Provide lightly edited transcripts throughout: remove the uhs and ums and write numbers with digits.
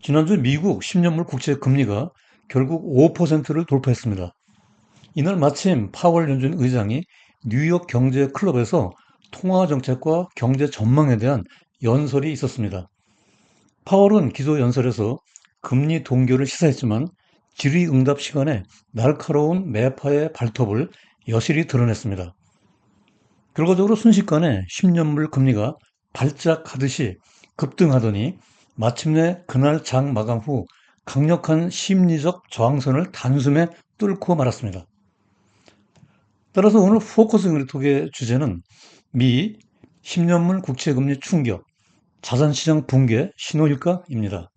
지난주 미국 10년물 국채 금리가 결국 5%를 돌파했습니다. 이날 마침 파월 연준 의장이 뉴욕 경제 클럽에서 통화 정책과 경제 전망에 대한 연설이 있었습니다. 파월은 기조 연설에서 금리 동결을 시사했지만 질의응답 시간에 날카로운 매파의 발톱을 여실히 드러냈습니다. 결과적으로 순식간에 10년물 금리가 발작하듯이 급등하더니 마침내 그날 장 마감 후 강력한 심리적 저항선을 단숨에 뚫고 말았습니다. 따라서 오늘 포커스 톡의 주제는 미 10년물 국채금리 충격, 자산시장 붕괴 신호일까입니다.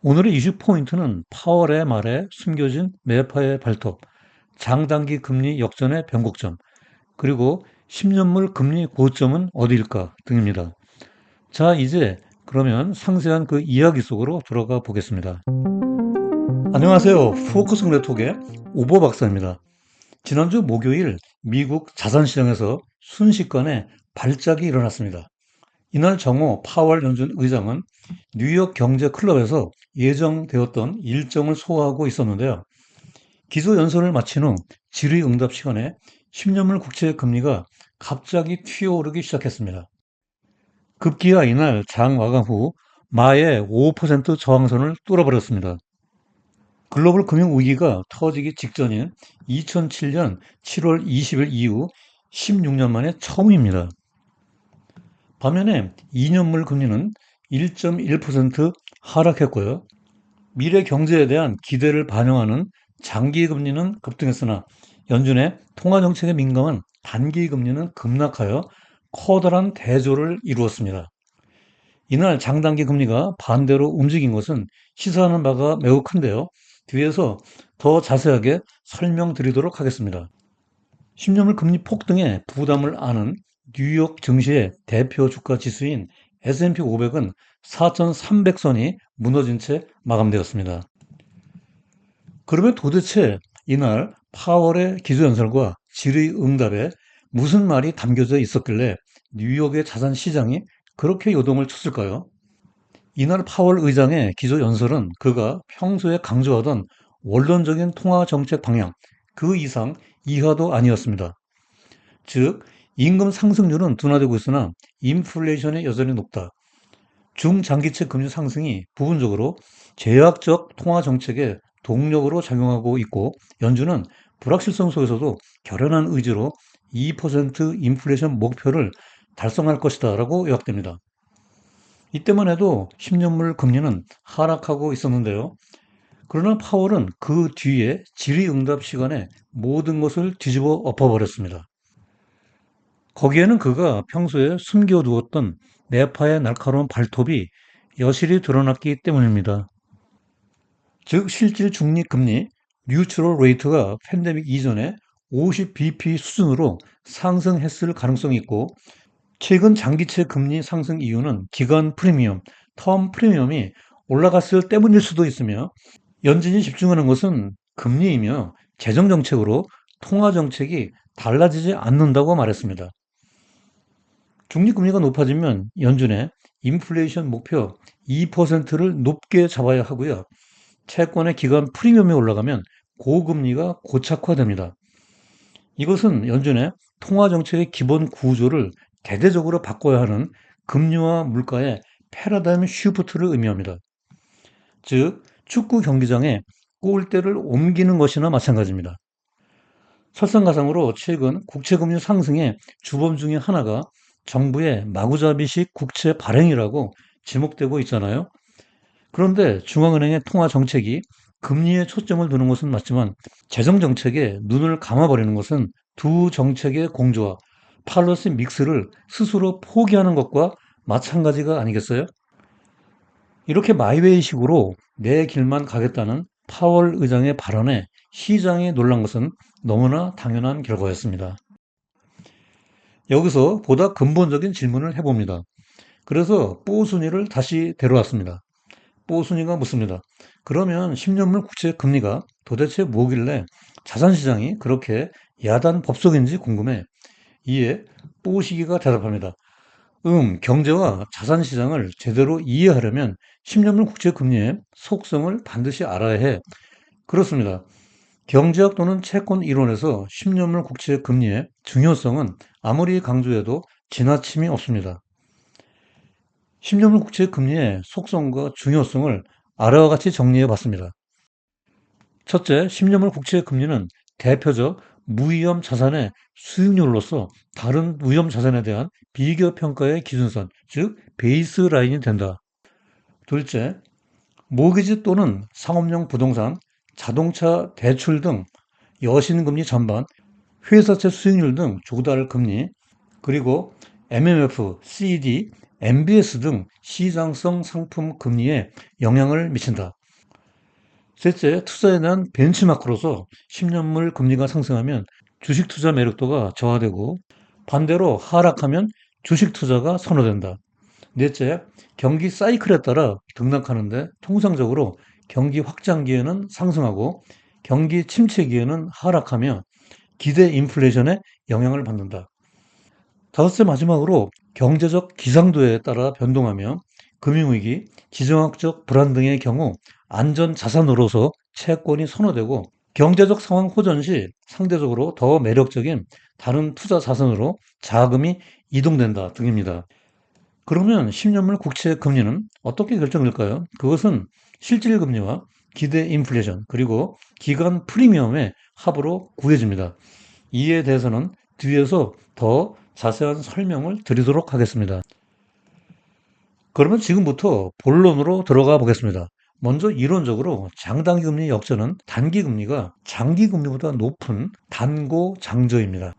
오늘의 이슈 포인트는 파월의 말에 숨겨진 매파의 발톱, 장단기 금리 역전의 변곡점, 그리고 10년물 금리 고점은 어디일까 등입니다. 자, 이제 그러면 상세한 그 이야기 속으로 들어가 보겠습니다. 안녕하세요. 포커스 네트워크의 오버 박사입니다. 지난주 목요일 미국 자산시장에서 순식간에 발작이 일어났습니다. 이날 정오 파월 연준 의장은 뉴욕 경제 클럽에서 예정되었던 일정을 소화하고 있었는데요. 기조 연설을 마친 후 질의응답 시간에 10년물 국채 금리가 갑자기 튀어오르기 시작했습니다. 급기야 이날 장 마감 후 마의 5% 저항선을 뚫어버렸습니다. 글로벌 금융위기가 터지기 직전인 2007년 7월 20일 이후 16년 만에 처음입니다. 반면에 2년물 금리는 1.1% 하락했고요. 미래 경제에 대한 기대를 반영하는 장기 금리는 급등했으나 연준의 통화 정책에 민감한 단기 금리는 급락하여 커다란 대조를 이루었습니다. 이날 장단기 금리가 반대로 움직인 것은 시사하는 바가 매우 큰데요. 뒤에서 더 자세하게 설명드리도록 하겠습니다. 10년물 금리 폭등에 부담을 안은 뉴욕 증시의 대표 주가 지수인 S&P 500은 4,300선이 무너진 채 마감되었습니다. 그러면 도대체 이날 파월의 기조연설과 질의응답에 무슨 말이 담겨져 있었길래 뉴욕의 자산 시장이 그렇게 요동을 쳤을까요? 이날 파월 의장의 기조연설은 그가 평소에 강조하던 원론적인 통화 정책 방향, 그 이상 이하도 아니었습니다. 즉, 임금 상승률은 둔화되고 있으나 인플레이션이 여전히 높다. 중장기채 금리 상승이 부분적으로 제약적 통화 정책의 동력으로 작용하고 있고 연준은 불확실성 속에서도 결연한 의지로 2% 인플레이션 목표를 달성할 것이다 라고 요약됩니다. 이때만 해도 10년물 금리는 하락하고 있었는데요. 그러나 파월은 그 뒤에 질의응답 시간에 모든 것을 뒤집어 엎어버렸습니다. 거기에는 그가 평소에 숨겨두었던 매파의 날카로운 발톱이 여실히 드러났기 때문입니다. 즉 실질 중립금리 뉴트럴 레이트가 팬데믹 이전에 50bp 수준으로 상승했을 가능성이 있고 최근 장기채 금리 상승 이유는 기간 프리미엄, 텀 프리미엄이 올라갔을 때문일 수도 있으며 연준이 집중하는 것은 금리이며 재정정책으로 통화정책이 달라지지 않는다고 말했습니다. 중립금리가 높아지면 연준의 인플레이션 목표 2%를 높게 잡아야 하고요. 채권의 기간 프리미엄이 올라가면 고금리가 고착화됩니다. 이것은 연준의 통화정책의 기본 구조를 대대적으로 바꿔야 하는 금리와 물가의 패러다임 쉬프트를 의미합니다. 즉, 축구 경기장에 골대를 옮기는 것이나 마찬가지입니다. 설상가상으로 최근 국채금리 상승의 주범 중에 하나가 정부의 마구잡이식 국채 발행이라고 지목되고 있잖아요. 그런데 중앙은행의 통화 정책이 금리에 초점을 두는 것은 맞지만 재정 정책에 눈을 감아버리는 것은 두 정책의 공조와 팔러시 믹스를 스스로 포기하는 것과 마찬가지가 아니겠어요? 이렇게 마이웨이식으로 내 길만 가겠다는 파월 의장의 발언에 시장이 놀란 것은 너무나 당연한 결과였습니다. 여기서 보다 근본적인 질문을 해봅니다. 그래서 뽀순이를 다시 데려왔습니다. 뽀순이가 묻습니다. 그러면 10년물 국채 금리가 도대체 뭐길래 자산시장이 그렇게 야단 법석인지 궁금해. 이에 뽀시기가 대답합니다. 경제와 자산 시장을 제대로 이해하려면 10년물 국채 금리의 속성을 반드시 알아야 해. 그렇습니다. 경제학 또는 채권 이론에서 10년물 국채 금리의 중요성은 아무리 강조해도 지나침이 없습니다. 10년물 국채 금리의 속성과 중요성을 아래와 같이 정리해 봤습니다. 첫째, 10년물 국채 금리는 대표적 무위험 자산의 수익률로서 다른 위험 자산에 대한 비교 평가의 기준선, 즉 베이스라인이 된다. 둘째, 모기지 또는 상업용 부동산, 자동차 대출 등 여신금리 전반, 회사채 수익률 등 조달 금리, 그리고 MMF, CD, MBS 등 시장성 상품 금리에 영향을 미친다. 셋째, 투자에 대한 벤치마크로서 10년물 금리가 상승하면 주식 투자 매력도가 저하되고 반대로 하락하면 주식 투자가 선호된다. 넷째, 경기 사이클에 따라 등락하는데 통상적으로 경기 확장기에는 상승하고 경기 침체기에는 하락하며 기대 인플레이션에 영향을 받는다. 다섯째, 마지막으로 경제적 기상도에 따라 변동하며 금융위기, 지정학적 불안 등의 경우 안전 자산으로서 채권이 선호되고 경제적 상황 호전 시 상대적으로 더 매력적인 다른 투자 자산으로 자금이 이동된다 등입니다. 그러면 10년물 국채 금리는 어떻게 결정될까요? 그것은 실질 금리와 기대 인플레이션 그리고 기간 프리미엄의 합으로 구해집니다. 이에 대해서는 뒤에서 더 자세한 설명을 드리도록 하겠습니다. 그러면 지금부터 본론으로 들어가 보겠습니다. 먼저 이론적으로 장단기 금리 역전은 단기 금리가 장기 금리보다 높은 단고 장저입니다.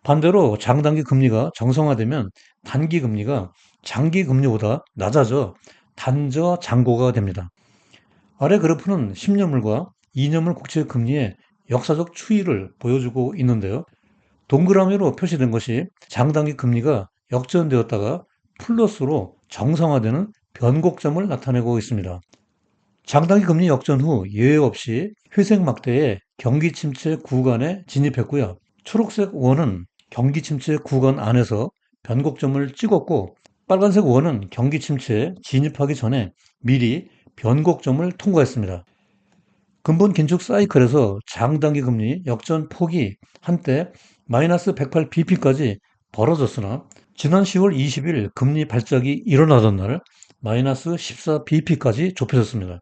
반대로 장단기 금리가 정상화되면 단기 금리가 장기 금리보다 낮아져 단저 장고가 됩니다. 아래 그래프는 10년물과 2년물 국채 금리의 역사적 추이를 보여주고 있는데요. 동그라미로 표시된 것이 장단기 금리가 역전되었다가 플러스로 정상화되는 변곡점을 나타내고 있습니다. 장단기 금리 역전 후 예외 없이 회색 막대의 경기 침체 구간에 진입했고요. 초록색 원은 경기 침체 구간 안에서 변곡점을 찍었고 빨간색 원은 경기 침체에 진입하기 전에 미리 변곡점을 통과했습니다. 근본 긴축 사이클에서 장단기 금리 역전 폭이 한때 마이너스 108bp까지 벌어졌으나 지난 10월 20일 금리 발작이 일어나던 날 마이너스 14bp까지 좁혀졌습니다.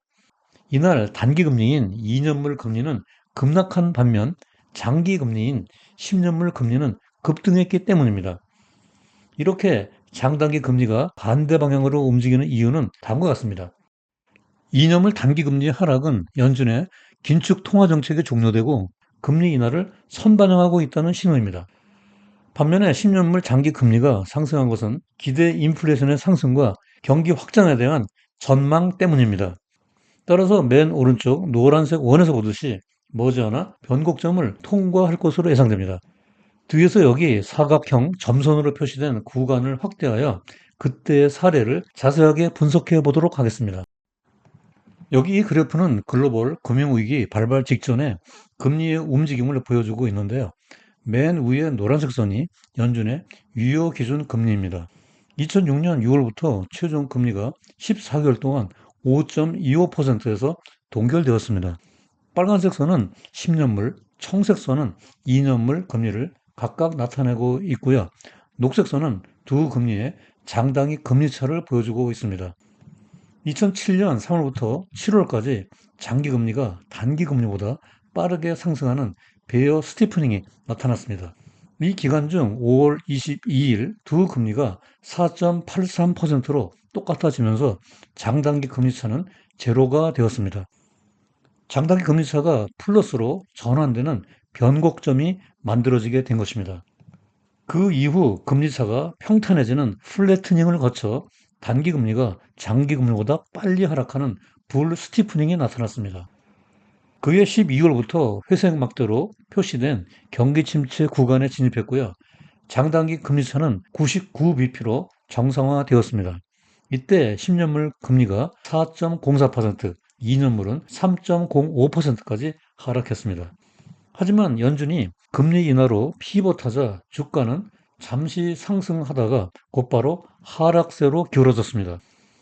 이날 단기 금리인 2년물 금리는 급락한 반면 장기 금리인 10년물 금리는 급등했기 때문입니다. 이렇게 장단기 금리가 반대 방향으로 움직이는 이유는 다음과 같습니다. 2년물 단기 금리 하락은 연준의 긴축 통화 정책이 종료되고 금리 인하를 선반영하고 있다는 신호입니다. 반면에 10년물 장기 금리가 상승한 것은 기대 인플레이션의 상승과 경기 확장에 대한 전망 때문입니다. 따라서 맨 오른쪽 노란색 원에서 보듯이 머지않아 변곡점을 통과할 것으로 예상됩니다. 뒤에서 여기 사각형 점선으로 표시된 구간을 확대하여 그때의 사례를 자세하게 분석해 보도록 하겠습니다. 여기 이 그래프는 글로벌 금융위기 발발 직전에 금리의 움직임을 보여주고 있는데요. 맨 위에 노란색 선이 연준의 유효 기준 금리입니다. 2006년 6월부터 최종 금리가 14개월 동안 5.25%에서 동결되었습니다. 빨간색 선은 10년물, 청색 선은 2년물 금리를 각각 나타내고 있고요. 녹색 선은 두 금리의 장단기 금리 차를 보여주고 있습니다. 2007년 3월부터 7월까지 장기 금리가 단기 금리보다 빠르게 상승하는 베어 스티프닝이 나타났습니다. 이 기간 중 5월 22일 두 금리가 4.83%로 똑같아지면서 장단기 금리 차는 제로가 되었습니다. 장단기 금리 차가 플러스로 전환되는 변곡점이 만들어지게 된 것입니다. 그 이후 금리 차가 평탄해지는 플래트닝을 거쳐 단기 금리가 장기 금리보다 빨리 하락하는 불 스티프닝이 나타났습니다. 그해 12월부터 회색 막대로 표시된 경기 침체 구간에 진입했고요. 장단기 금리 차는 99bp로 정상화되었습니다. 이때 10년물 금리가 4.04%, 2년물은 3.05%까지 하락했습니다. 하지만 연준이 금리 인하로 피벗하자 주가는 잠시 상승하다가 곧바로 하락세로 기울어졌습니다.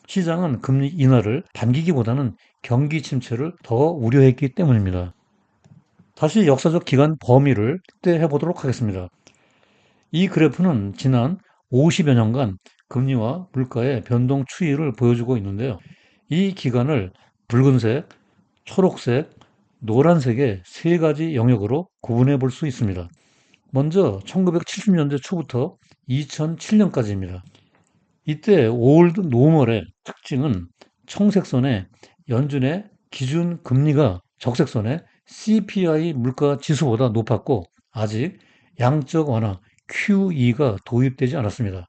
시장은 금리 인하를 반기기보다는 경기 침체를 더 우려했기 때문입니다. 다시 역사적 기간 범위를 확대해 보도록 하겠습니다. 이 그래프는 지난 50여 년간 금리와 물가의 변동 추이를 보여주고 있는데요. 이 기간을 붉은색, 초록색, 노란색의 세 가지 영역으로 구분해 볼 수 있습니다. 먼저 1970년대 초부터 2007년까지입니다. 이때 올드 노멀의 특징은 청색선의 연준의 기준 금리가 적색선의 CPI 물가 지수보다 높았고 아직 양적 완화 QE가 도입되지 않았습니다.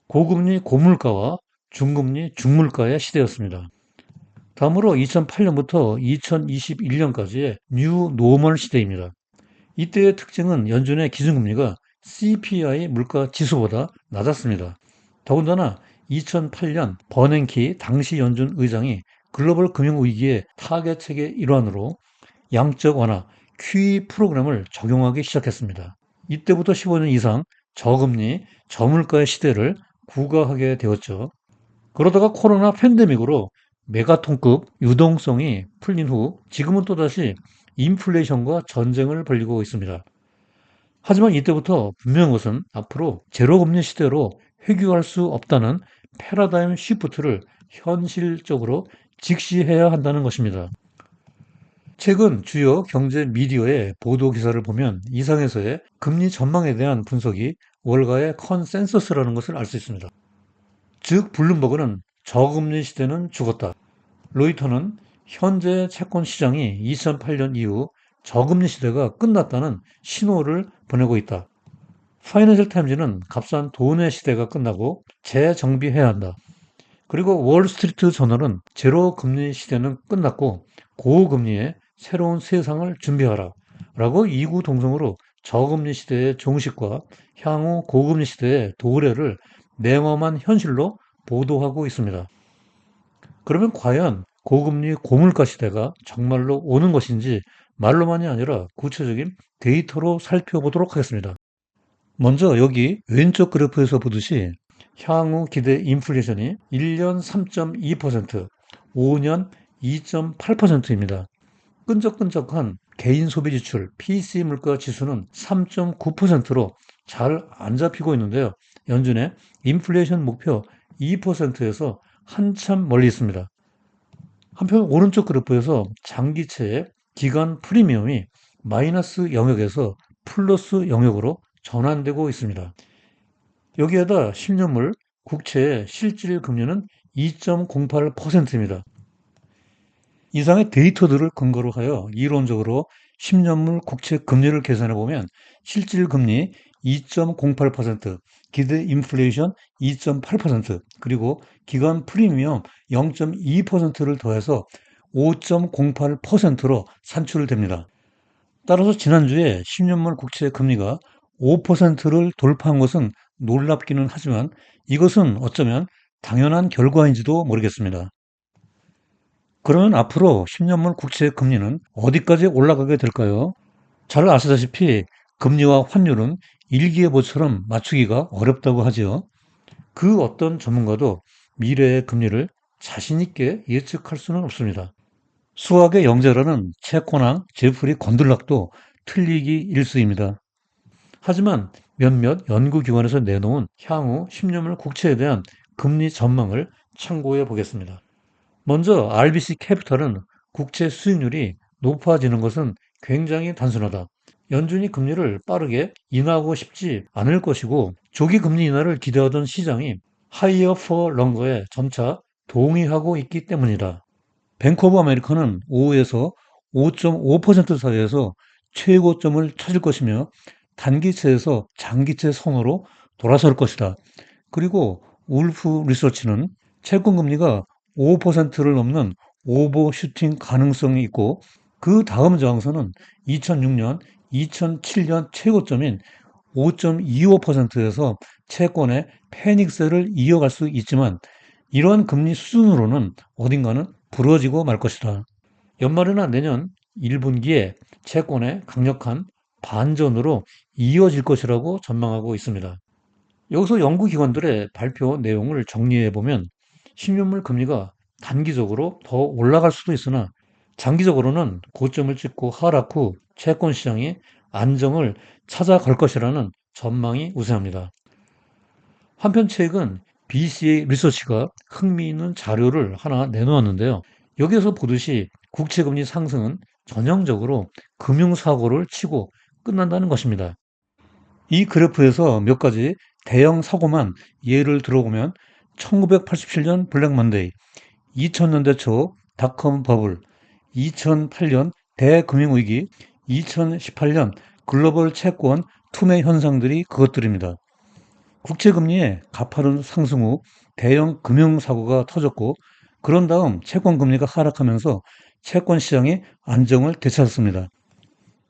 고금리 고물가와 중금리 중물가의 시대였습니다. 다음으로 2008년부터 2021년까지의 뉴 노멀 시대입니다. 이때의 특징은 연준의 기준금리가 CPI 물가 지수보다 낮았습니다. 더군다나 2008년 버냉키 당시 연준 의장이 글로벌 금융위기의 타겟책의 일환으로 양적 완화 QE 프로그램을 적용하기 시작했습니다. 이때부터 15년 이상 저금리, 저물가의 시대를 구가하게 되었죠. 그러다가 코로나 팬데믹으로 메가톤급 유동성이 풀린 후 지금은 또다시 인플레이션과 전쟁을 벌이고 있습니다. 하지만 이때부터 분명한 것은 앞으로 제로금리 시대로 회귀할 수 없다는 패러다임 시프트를 현실적으로 직시해야 한다는 것입니다. 최근 주요 경제 미디어의 보도 기사를 보면 이상에서의 금리 전망에 대한 분석이 월가의 컨센서스라는 것을 알 수 있습니다. 즉 블룸버그는 저금리 시대는 죽었다. 로이터는 현재 채권 시장이 2008년 이후 저금리 시대가 끝났다는 신호를 보내고 있다. 파이낸셜 타임즈는 값싼 돈의 시대가 끝나고 재정비해야 한다. 그리고 월스트리트 저널은 제로 금리 시대는 끝났고 고금리의 새로운 세상을 준비하라. 라고 이구동성으로 저금리 시대의 종식과 향후 고금리 시대의 도래를 냉엄한 현실로 보도하고 있습니다. 그러면 과연 고금리 고물가 시대가 정말로 오는 것인지 말로만이 아니라 구체적인 데이터로 살펴보도록 하겠습니다. 먼저 여기 왼쪽 그래프에서 보듯이 향후 기대 인플레이션이 1년 3.2%, 5년 2.8%입니다. 끈적끈적한 개인 소비 지출 PC 물가 지수는 3.9%로 잘 안 잡히고 있는데요. 연준의 인플레이션 목표 2%에서 한참 멀리 있습니다. 한편 오른쪽 그래프에서 장기채의 기간 프리미엄이 마이너스 영역에서 플러스 영역으로 전환되고 있습니다. 여기에다 10년물 국채의 실질 금리는 2.08%입니다. 이상의 데이터들을 근거로 하여 이론적으로 10년물 국채 금리를 계산해 보면 실질 금리 2.08%, 기대 인플레이션 2.8%, 그리고 기간 프리미엄 0.2%를 더해서 5.08%로 산출됩니다. 따라서 지난주에 10년물 국채 금리가 5%를 돌파한 것은 놀랍기는 하지만 이것은 어쩌면 당연한 결과인지도 모르겠습니다. 그러면 앞으로 10년물 국채 금리는 어디까지 올라가게 될까요? 잘 아시다시피 금리와 환율은 일기예보처럼 맞추기가 어렵다고 하지요. 그 어떤 전문가도 미래의 금리를 자신 있게 예측할 수는 없습니다. 수학의 영재라는 채권왕 제프리 건들락도 틀리기 일쑤입니다. 하지만 몇몇 연구기관에서 내놓은 향후 10년물 국채에 대한 금리 전망을 참고해 보겠습니다. 먼저 RBC 캐피탈은 국채 수익률이 높아지는 것은 굉장히 단순하다. 연준이 금리를 빠르게 인하하고 싶지 않을 것이고 조기 금리 인하를 기대하던 시장이 하이어 포 런거에 점차 동의하고 있기 때문이다. 뱅크 오브 아메리카는 5에서 5.5% 사이에서 최고점을 찾을 것이며 단기채에서 장기채 선호로 돌아설 것이다. 그리고 울프 리서치는 채권 금리가 5%를 넘는 오버슈팅 가능성이 있고 그 다음 저항선은 2006년, 2007년 최고점인 5.25%에서 채권의 패닉세를 이어갈 수 있지만 이러한 금리 수준으로는 어딘가는 부러지고 말 것이다. 연말이나 내년 1분기에 채권의 강력한 반전으로 이어질 것이라고 전망하고 있습니다. 여기서 연구기관들의 발표 내용을 정리해보면 10년물 금리가 단기적으로 더 올라갈 수도 있으나 장기적으로는 고점을 찍고 하락 후 채권 시장이 안정을 찾아갈 것이라는 전망이 우세합니다. 한편 최근 BCA 리서치가 흥미있는 자료를 하나 내놓았는데요. 여기에서 보듯이 국채금리 상승은 전형적으로 금융사고를 치고 끝난다는 것입니다. 이 그래프에서 몇 가지 대형 사고만 예를 들어보면 1987년 블랙 먼데이, 2000년대 초 닷컴 버블, 2008년 대금융위기, 2018년 글로벌 채권 투매 현상들이 그것들입니다. 국채금리의 가파른 상승 후 대형 금융사고가 터졌고 그런 다음 채권금리가 하락하면서 채권 시장이 안정을 되찾았습니다.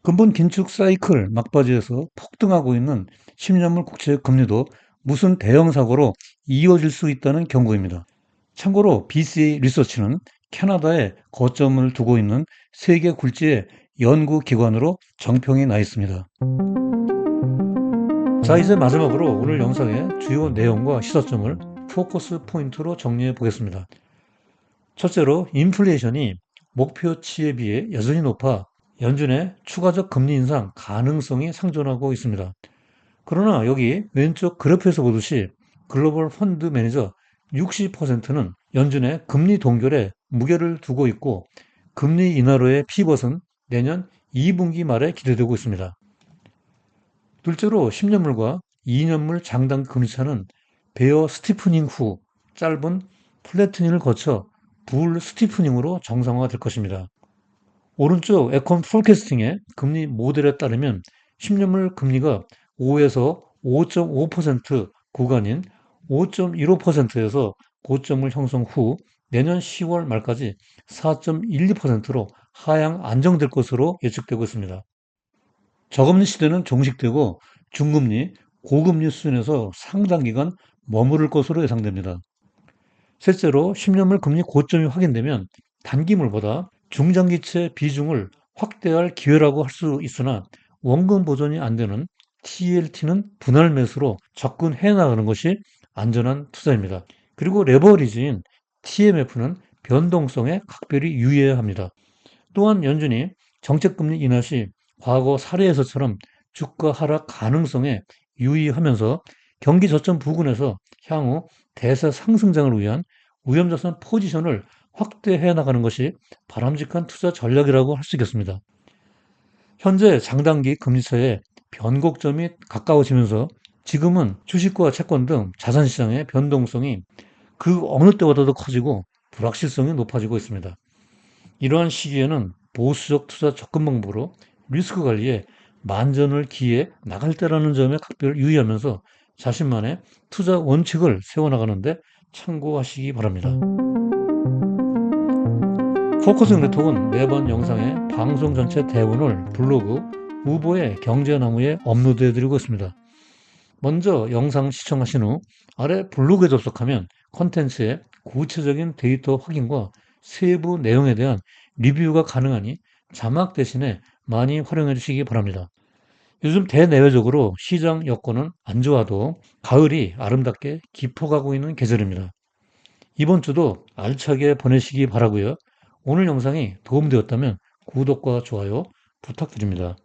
근본 긴축 사이클 막바지에서 폭등하고 있는 10년물 국채 금리도 무슨 대형 사고로 이어질 수 있다는 경고입니다. 참고로 BCA 리서치는 캐나다에 거점을 두고 있는 세계 굴지의 연구기관으로 정평이 나 있습니다. 자, 이제 마지막으로 오늘 영상의 주요 내용과 시사점을 포커스 포인트로 정리해 보겠습니다. 첫째로 인플레이션이 목표치에 비해 여전히 높아 연준의 추가적 금리 인상 가능성이 상존하고 있습니다. 그러나 여기 왼쪽 그래프에서 보듯이 글로벌 펀드 매니저 60%는 연준의 금리 동결에 무게를 두고 있고 금리 인하로의 피벗은 내년 2분기 말에 기대되고 있습니다. 둘째로 10년물과 2년물 장단 금리차는 베어 스티프닝 후 짧은 플래트닝을 거쳐 불 스티프닝으로 정상화가 될 것입니다. 오른쪽 에컨 폴캐스팅의 금리 모델에 따르면 10년물 금리가 5에서 5.5% 구간인 5.15%에서 고점을 형성 후 내년 10월 말까지 4.12%로 하향 안정될 것으로 예측되고 있습니다. 저금리 시대는 종식되고 중금리, 고금리 수준에서 상당 기간 머무를 것으로 예상됩니다. 셋째로 10년물 금리 고점이 확인되면 단기물보다 중장기채 비중을 확대할 기회라고 할 수 있으나 원금 보존이 안 되는 TLT는 분할 매수로 접근해 나가는 것이 안전한 투자입니다. 그리고 레버리지인 TMF는 변동성에 각별히 유의해야 합니다. 또한 연준이 정책금리 인하 시 과거 사례에서처럼 주가 하락 가능성에 유의하면서 경기 저점 부근에서 향후 대세 상승장을 위한 위험자산 포지션을 확대해 나가는 것이 바람직한 투자 전략이라고 할 수 있겠습니다. 현재 장단기 금리차의 변곡점이 가까워지면서 지금은 주식과 채권 등 자산시장의 변동성이 그 어느 때보다도 커지고 불확실성이 높아지고 있습니다. 이러한 시기에는 보수적 투자 접근 방법으로 리스크 관리에 만전을 기해 나갈 때라는 점에 각별 유의하면서 자신만의 투자 원칙을 세워나가는데 참고하시기 바랍니다. 포커싱 네트워크는 매번 영상의 방송 전체 대본을 블로그 우보의 경제나무에 업로드해드리고 있습니다. 먼저 영상 시청하신 후 아래 블로그에 접속하면 컨텐츠의 구체적인 데이터 확인과 세부 내용에 대한 리뷰가 가능하니 자막 대신에 많이 활용해 주시기 바랍니다. 요즘 대내외적으로 시장 여건은 안 좋아도 가을이 아름답게 깊어가고 있는 계절입니다. 이번 주도 알차게 보내시기 바라고요. 오늘 영상이 도움되었다면 구독과 좋아요 부탁드립니다.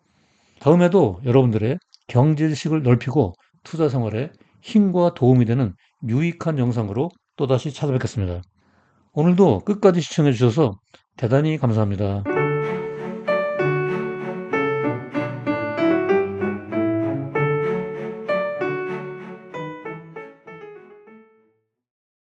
다음에도 여러분들의 경제지식을 넓히고 투자 생활에 힘과 도움이 되는 유익한 영상으로 또다시 찾아뵙겠습니다. 오늘도 끝까지 시청해 주셔서 대단히 감사합니다.